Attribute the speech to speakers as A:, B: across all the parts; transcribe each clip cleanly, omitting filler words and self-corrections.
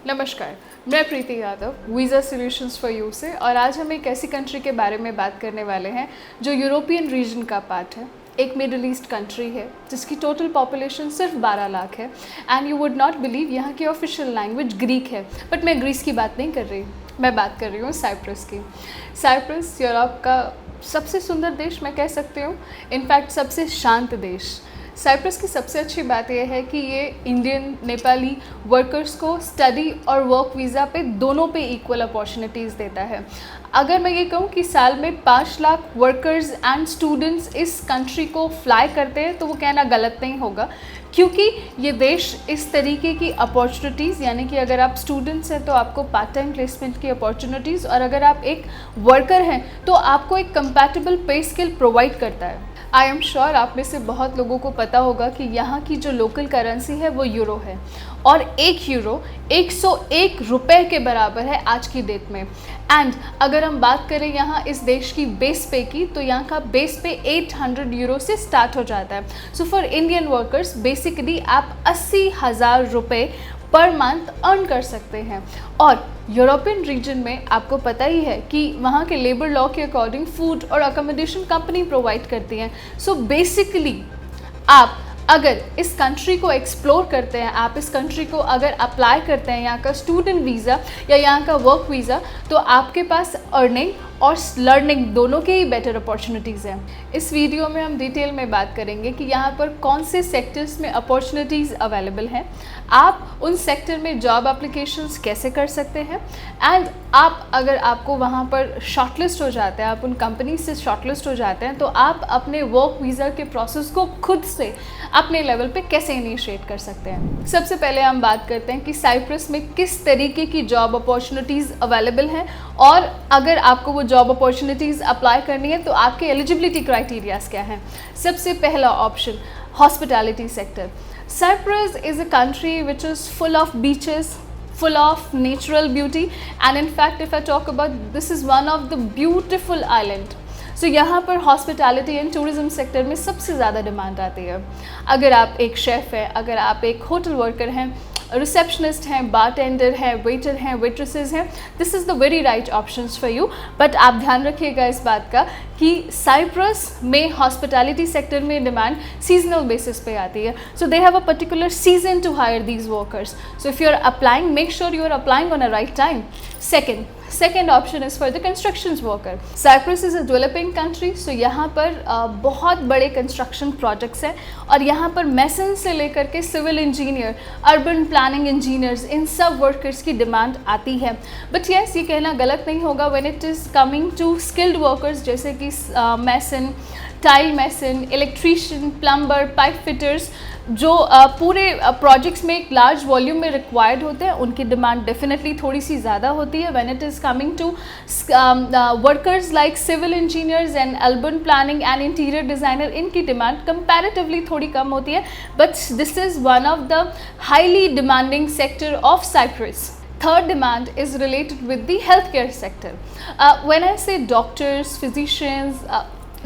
A: नमस्कार, मैं Preeti Yadav visa solutions for you से। और आज हम एक ऐसी कंट्री के बारे में बात करने वाले हैं जो यूरोपियन रीजन का पार्ट है। एक मिडल ईस्ट कंट्री है जिसकी टोटल पॉपुलेशन सिर्फ 12 लाख है। And you would not believe यहाँ की ऑफिशियल लैंग्वेज ग्रीक है। बट मैं ग्रीस की बात नहीं कर रही, मैं बात कर रही हूँ साइप्रस की। साइप्रस यूरोप का सबसे सुंदर देश मैं कह सकती हूँ, इनफैक्ट सबसे शांत देश। साइप्रस की सबसे अच्छी बात यह है कि ये इंडियन नेपाली वर्कर्स को स्टडी और वर्क वीज़ा पे दोनों पे इक्वल अपॉर्चुनिटीज़ देता है। अगर मैं ये कहूँ कि साल में 5 लाख वर्कर्स एंड स्टूडेंट्स इस कंट्री को फ्लाई करते हैं तो वो कहना गलत नहीं होगा, क्योंकि ये देश इस तरीके की अपॉर्चुनिटीज़, यानी कि अगर आप स्टूडेंट्स हैं तो आपको पार्ट टाइम प्लेसमेंट की अपॉर्चुनिटीज़, और अगर आप एक वर्कर हैं तो आपको एक कंपैटिबल पे स्केल प्रोवाइड करता है। आई एम श्योर आप में से बहुत लोगों को पता होगा कि यहाँ की जो लोकल करेंसी है वो यूरो है, और 1 यूरो 101 रुपये के बराबर है आज की डेट में। एंड अगर हम बात करें यहाँ इस देश की बेस पे की, तो यहाँ का बेस पे 800 यूरो से स्टार्ट हो जाता है। So for Indian workers basically आप 80,000 रुपये पर मंथ अर्न कर सकते हैं। और यूरोपियन रीजन में आपको पता ही है कि वहाँ के लेबर लॉ के अकॉर्डिंग फूड और अकोमोडेशन कंपनी प्रोवाइड करती हैं। सो बेसिकली आप अगर इस कंट्री को एक्सप्लोर करते हैं, आप इस कंट्री को अगर अप्लाई करते हैं यहाँ का स्टूडेंट वीज़ा या यहाँ का वर्क वीज़ा, तो आपके पास अर्निंग और लर्निंग दोनों के ही बेटर अपॉर्चुनिटीज़ हैं। इस वीडियो में हम डिटेल में बात करेंगे कि यहाँ पर कौन से सेक्टर्स में अपॉर्चुनिटीज़ अवेलेबल हैं, आप उन सेक्टर में जॉब एप्लीकेशंस कैसे कर सकते हैं, एंड आप अगर आपको वहाँ पर शॉर्टलिस्ट हो जाते हैं, आप उन कंपनी से शॉर्टलिस्ट हो जाते हैं, तो आप अपने वर्क वीज़ा के प्रोसेस को खुद से अपने लेवल पे कैसे इनिशिएट कर सकते हैं। सबसे पहले हम बात करते हैं कि साइप्रस में किस तरीके की जॉब अपॉर्चुनिटीज़ अवेलेबल हैं, और अगर आपको वो जॉब अपॉर्चुनिटीज़ अप्लाई करनी है तो आपके एलिजिबिलिटी क्राइटेरियाज क्या हैं। सबसे पहला option, hospitality sector. Cyprus is a country which is full of beaches, full of natural beauty, and in fact if I talk about, this is one of the beautiful island. So यहाँ पर hospitality and tourism sector में सबसे ज़्यादा demand आती है। अगर आप एक शेफ़ हैं, अगर आप एक होटल वर्कर हैं, रिसेप्शनिस्ट हैं, बारटेंडर हैं, वेटर हैं, वेट्रेसेस हैं, this is the very right options for you. But आप ध्यान रखिएगा इस बात का कि साइप्रस में हॉस्पिटैलिटी सेक्टर में डिमांड सीजनल बेसिस पे आती है। So they have a particular season to hire these workers. So if you are applying, make sure you are applying on a right time. Second option is for the constructions worker. Cyprus is a developing country, so यहाँ पर बहुत बड़े construction projects हैं, और यहाँ पर mason से लेकर के civil engineer, urban planning engineers, इन सब वर्कर्स की डिमांड आती है। बट यस, ये कहना गलत नहीं होगा when it is coming to skilled workers, जैसे कि mason, tile mason, electrician, plumber, pipe fitters, जो पूरे प्रोजेक्ट्स में एक लार्ज वॉल्यूम में रिक्वायर्ड होते हैं, उनकी डिमांड डेफिनेटली थोड़ी सी ज़्यादा होती है। When it is coming to workers like civil engineers and urban planning and interior designer, इनकी डिमांड कंपैरेटिवली थोड़ी कम होती है। But this is one of the highly demanding sector of Cyprus. Third demand is related with the healthcare sector. When I say doctors, physicians,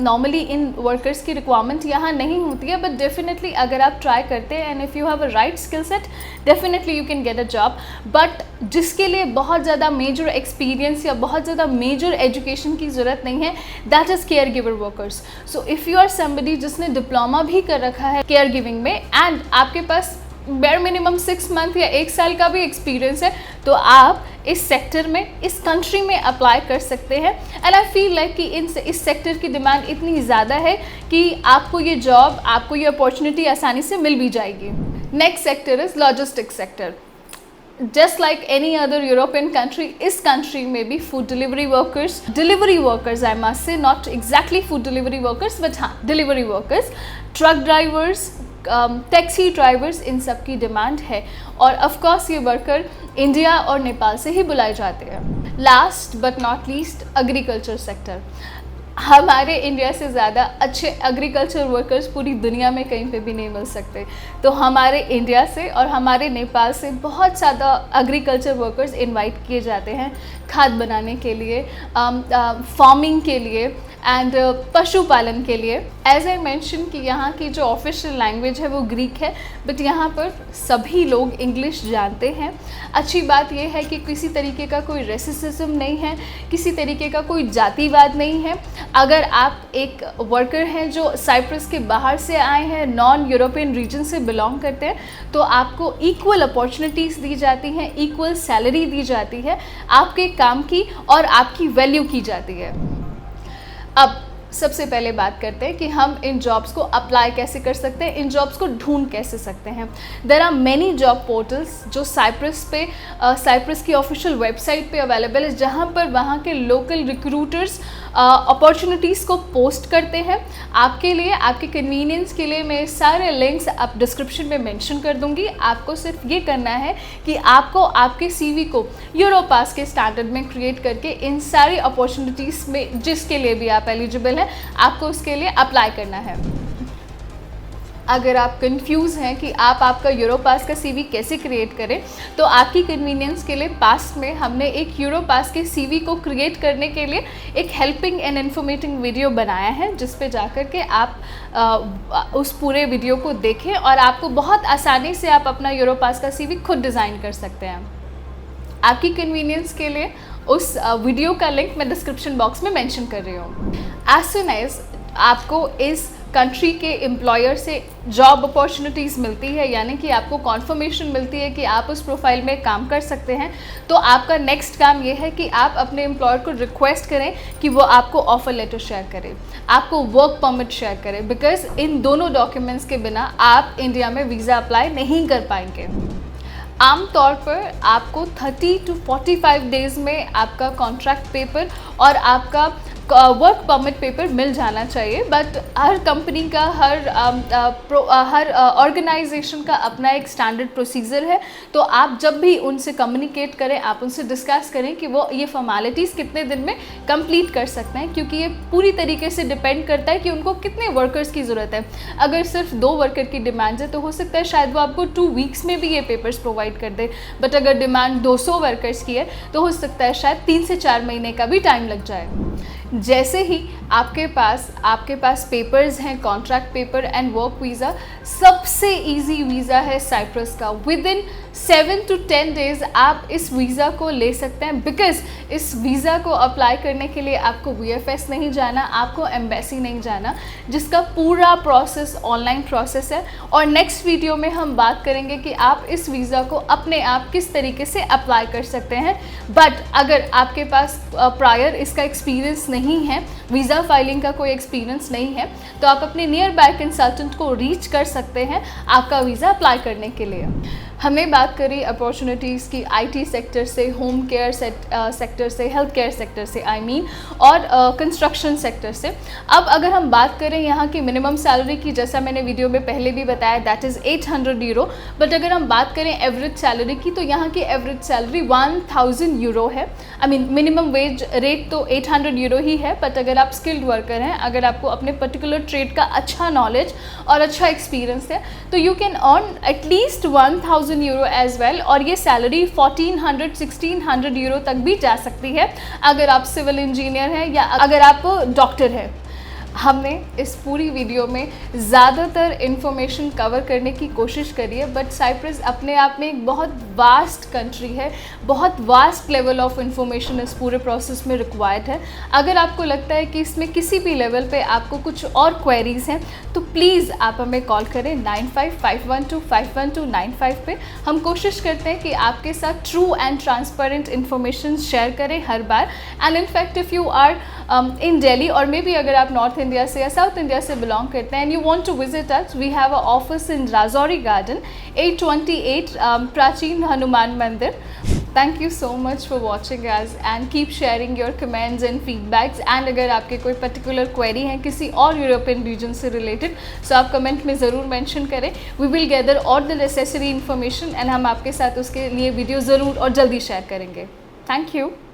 A: normally in workers की requirement यहाँ नहीं होती है, बट डेफिनेटली अगर आप ट्राई करते हैं and if you have a right skill set, definitely you can get a job. But जिसके लिए बहुत ज़्यादा मेजर एक्सपीरियंस या बहुत ज़्यादा मेजर एजुकेशन की ज़रूरत नहीं है, that is care giver workers. So if you are somebody जिसने डिप्लोमा भी कर रखा है केयर गिविंग में, एंड आपके पास बेयर मिनिमम 6 मंथ या 1 साल का भी एक्सपीरियंस है, तो आप इस सेक्टर में, इस कंट्री में अप्लाई कर सकते हैं। एंड आई फील लाइक कि इस सेक्टर की डिमांड इतनी ज़्यादा है कि आपको ये जॉब, आपको ये अपॉर्चुनिटी आसानी से मिल भी जाएगी। Next sector is logistics sector. Just like any other European country, इस कंट्री में भी food delivery workers I must say, not exactly food delivery workers but हाँ delivery workers, truck drivers, taxi drivers, इन सब की डिमांड है। और of course ये वर्कर इंडिया और नेपाल से ही बुलाए जाते हैं। Last but not least, agriculture sector. हमारे इंडिया से ज़्यादा अच्छे एग्रीकल्चर वर्कर्स पूरी दुनिया में कहीं पे भी नहीं मिल सकते। तो हमारे इंडिया से और हमारे नेपाल से बहुत ज़्यादा एग्रीकल्चर वर्कर्स इनवाइट किए जाते हैं खाद बनाने के लिए, फार्मिंग के लिए एंड पशुपालन के लिए। एज आई मेंशन कि यहाँ की जो ऑफिशियल लैंग्वेज है वो ग्रीक है, बट यहाँ पर सभी लोग इंग्लिश जानते हैं। अच्छी बात यह है कि किसी तरीके का कोई रेसिज्म नहीं है, किसी तरीके का कोई जातिवाद नहीं है। अगर आप एक वर्कर हैं जो साइप्रस के बाहर से आए हैं, नॉन यूरोपियन रीजन से बिलोंग करते हैं, तो आपको इक्वल अपॉर्चुनिटीज़ दी जाती हैं, इक्वल सैलरी दी जाती है, आपके काम की और आपकी वैल्यू की जाती है। अब सबसे पहले बात करते हैं कि हम इन जॉब्स को अप्लाई कैसे कर सकते हैं, इन जॉब्स को ढूंढ कैसे सकते हैं। There are many job portals जो साइप्रस की ऑफिशियल वेबसाइट पे अवेलेबल है, जहां पर वहां के लोकल रिक्रूटर्स अपॉर्चुनिटीज़ को पोस्ट करते हैं। आपके लिए, आपके कन्वीनियंस के लिए मैं सारे लिंक्स आप डिस्क्रिप्शन में मेंशन कर दूंगी। आपको सिर्फ ये करना है कि आपको आपके सीवी को यूरोपास के स्टैंडर्ड में क्रिएट करके इन सारी अपॉर्चुनिटीज़ में जिसके लिए भी आप एलिजिबल हैं आपको उसके लिए अप्लाई करना है। अगर आप कंफ्यूज हैं कि आप आपका यूरोपास का सीवी कैसे क्रिएट करें, तो आपकी कन्वीनियंस के लिए पास्ट में हमने एक यूरोपास के सीवी को क्रिएट करने के लिए एक हेल्पिंग एंड इन्फॉर्मेटिव वीडियो बनाया है, जिस पे जाकर के आप उस पूरे वीडियो को देखें और आपको बहुत आसानी से आप अपना यूरोपास का सीवी खुद डिज़ाइन कर सकते हैं। आपकी कन्वीनियंस के लिए उस वीडियो का लिंक मैं डिस्क्रिप्शन बॉक्स में मेंशन कर रही हूँ। एज सुन एज आपको इस कंट्री के एम्प्लॉयर से जॉब अपॉर्चुनिटीज़ मिलती है, यानी कि आपको कॉन्फर्मेशन मिलती है कि आप उस प्रोफाइल में काम कर सकते हैं, तो आपका नेक्स्ट काम ये है कि आप अपने एम्प्लॉयर को रिक्वेस्ट करें कि वो आपको ऑफर लेटर शेयर करें, आपको वर्क परमिट शेयर करें, बिकॉज इन दोनों डॉक्यूमेंट्स के बिना आप इंडिया में वीज़ा अप्लाई नहीं कर पाएंगे। आमतौर पर आपको 30 to 45 डेज़ में आपका कॉन्ट्रैक्ट पेपर और आपका वर्क परमिट पेपर मिल जाना चाहिए, बट हर कंपनी का, हर ऑर्गेनाइजेशन का अपना एक स्टैंडर्ड प्रोसीजर है। तो आप जब भी उनसे कम्युनिकेट करें, आप उनसे डिस्कस करें कि वो ये फॉर्मेलिटीज़ कितने दिन में कंप्लीट कर सकते हैं, क्योंकि ये पूरी तरीके से डिपेंड करता है कि उनको कितने वर्कर्स की ज़रूरत है। अगर सिर्फ 2 वर्कर की डिमांड है तो हो सकता है शायद वो आपको 2 वीक्स में भी ये पेपर्स प्रोवाइड कर दे, बट अगर डिमांड 200 वर्कर्स की है तो हो सकता है शायद 3 से 4 महीने का भी टाइम लग जाए। जैसे ही आपके पास पेपर्स हैं, contract paper and work visa, सबसे इजी वीज़ा है साइप्रस का। विद इन 7 to 10 डेज़ आप इस वीज़ा को ले सकते हैं, बिकॉज इस वीज़ा को अप्लाई करने के लिए आपको VFS नहीं जाना, आपको एम्बेसी नहीं जाना, जिसका पूरा प्रोसेस ऑनलाइन प्रोसेस है। और नेक्स्ट वीडियो में हम बात करेंगे कि आप इस वीज़ा को अपने आप किस तरीके से अप्लाई कर सकते हैं। बट अगर आपके पास प्रायर इसका एक्सपीरियंस नहीं है, वीज़ा फाइलिंग का कोई एक्सपीरियंस नहीं है, तो आप अपने नियर बाय कंसल्टेंट को रीच कर सकते हैं आपका वीज़ा अप्लाई करने के लिए। हमने बात करी अपॉर्चुनिटीज़ की IT सेक्टर से, होम केयर सेक्टर से, हेल्थ केयर सेक्टर से और कंस्ट्रक्शन सेक्टर से। अब अगर हम बात करें यहाँ की मिनिमम सैलरी की, जैसा मैंने वीडियो में पहले भी बताया, दैट इज़ 800 यूरो। बट अगर हम बात करें एवरेज सैलरी की, तो यहाँ की एवरेज सैलरी 1000 यूरो है। मिनिमम वेज रेट तो 800 यूरो ही है, बट अगर आप स्किल्ड वर्कर हैं, अगर आपको अपने पर्टिकुलर ट्रेड का अच्छा नॉलेज और अच्छा एक्सपीरियंस है, तो you can earn at least 1000 euro as well. और ये सैलरी 1400-1600 यूरो तक भी जा सकती है अगर आप सिविल इंजीनियर हैं या अगर आप डॉक्टर हैं। हमने इस पूरी वीडियो में ज़्यादातर इन्फॉर्मेशन कवर करने की कोशिश करी है, बट साइप्रस अपने आप में एक बहुत वास्ट कंट्री है, बहुत वास्ट लेवल ऑफ इंफॉर्मेशन इस पूरे प्रोसेस में रिक्वायर्ड है। अगर आपको लगता है कि इसमें किसी भी लेवल पे आपको कुछ और क्वेरीज़ हैं, तो प्लीज़ आप हमें कॉल करें 9551251295 पे। हम कोशिश करते हैं कि आपके साथ true and transparent information share करें हर बार। And in fact if you are in Delhi और मे बी अगर आप नॉर्थ इंडिया से या साउथ इंडिया से बिलोंग करते हैं and you want to visit us, we have a office in Rajouri Garden 828 प्राचीन हनुमान मंदिर। Thank you so much for watching us and keep sharing your comments and feedbacks। and अगर आपके कोई particular query है किसी और यूरोपियन रीजन से related, so आप कमेंट में ज़रूर मेंशन करें। We will gather all the necessary information and हम आपके साथ उसके लिए वीडियो ज़रूर और जल्दी शेयर करेंगे। Thank you।